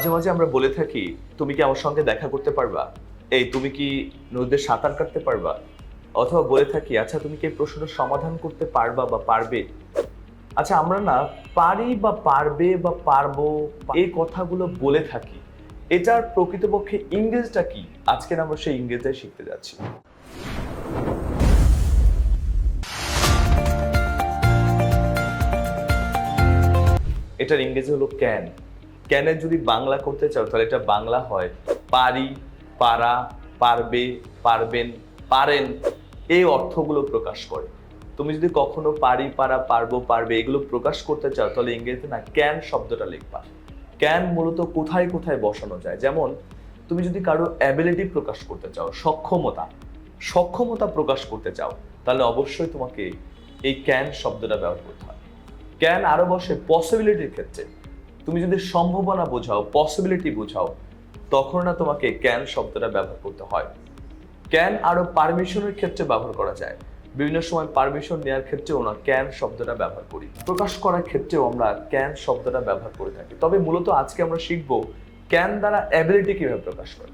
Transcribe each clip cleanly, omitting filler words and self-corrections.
মাঝে মাঝে আমরা বলে থাকি, তুমি কি আমার সঙ্গে দেখা করতে পারবা? এই তুমি কি নদীতে সাঁতার কাটতে পারবা? অথবা বলে থাকি, আচ্ছা তুমি কি এই প্রশ্নটার সমাধান করতে পারবা বা পারবে? আচ্ছা আমরা না পারি বা পারবে বা পারবো এই কথাগুলো বলে থাকি, এটার প্রকৃতপক্ষে ইংরেজিটা কি? আজকে আমরা সেই ইংরেজিটাই শিখতে যাচ্ছি। এটার ইংরেজি হলো ক্যান। ক্যানের যদি বাংলা করতে চাও তাহলে এটা বাংলা হয় পারি, পারা, পারবে, পারবেন, পারেন, এই অর্থগুলো প্রকাশ করে। তুমি যদি কখনো পারি, পারা, পারবো, পারবে এগুলো প্রকাশ করতে চাও তাহলে ইংরেজিতে না ক্যান শব্দটা লিখবা। ক্যান মূলত কোথায় কোথায় বসানো যায়, যেমন তুমি যদি কারো অ্যাবিলিটি প্রকাশ করতে চাও, সক্ষমতা সক্ষমতা প্রকাশ করতে চাও, তাহলে অবশ্যই তোমাকে এই ক্যান শব্দটা ব্যবহার করতে হয়। ক্যান আরো বসে পসিবিলিটির ক্ষেত্রে। তুমি যদি সম্ভাবনা বোঝাও, পসিবিলিটি বোঝাও, তখন না তোমাকে ক্যান শব্দটা ব্যবহার করতে হয়। ক্যান আরো পারমিশনের ক্ষেত্রে ব্যবহার করা যায়। বিভিন্ন সময় পারমিশন নেওয়ার ক্ষেত্রেও না ক্যান শব্দটা ব্যবহার করি। প্রকাশ করার ক্ষেত্রেও আমরা ক্যান শব্দটা ব্যবহার করে থাকি। তবে মূলত আজকে আমরা শিখবো ক্যান দ্বারা অ্যাবিলিটি কিভাবে প্রকাশ করে।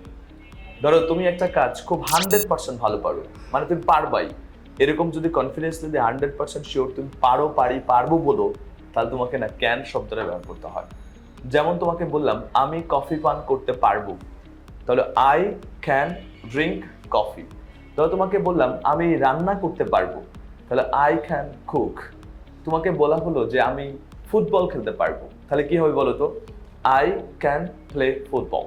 ধরো তুমি একটা কাজ খুব 100% ভালো পারো, মানে তুমি পারবাই, এরকম যদি কনফিডেন্স যদি 100% শিওর তুমি পারো, পারি, পারবো বলো, তাহলে তোমাকে না ক্যান শব্দটা ব্যবহার করতে হয়। যেমন তোমাকে বললাম আমি কফি পান করতে পারবো, তাহলে আই ক্যান ড্রিঙ্ক কফি। তাহলে তোমাকে বললাম আমি রান্না করতে পারবো, তাহলে আই ক্যান কুক। তোমাকে বলা হলো যে আমি ফুটবল খেলতে পারবো, তাহলে কি হবে বলো তো? I can play football.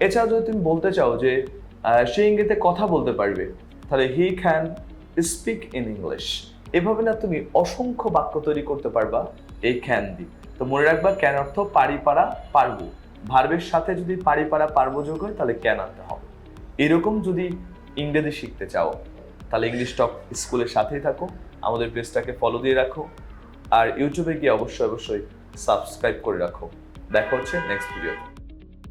এছাড়া যদি তুমি বলতে চাও যে সে ইংরেজিতে কথা বলতে পারবে, তাহলে he can speak in English. এভাবে না তুমি অসংখ্য বাক্য তৈরি করতে পারবা এই ক্যান দিয়ে। তো মনে রাখবা ক্যান অর্থ পারি, পারা, পারবো। ভার্বের সাথে যদি পারি, পারা, পারবো যোগ হয় তাহলে ক্যান আনতে হবে। এরকম যদি ইংরেজি শিখতে চাও তাহলে ইংলিশ টক স্কুলের সাথেই থাকো, আমাদের পেজটাকে ফলো দিয়ে রাখো, আর ইউটিউবে গিয়ে অবশ্যই সাবস্ক্রাইব করে রাখো। দেখা হচ্ছে নেক্সট ভিডিওতে।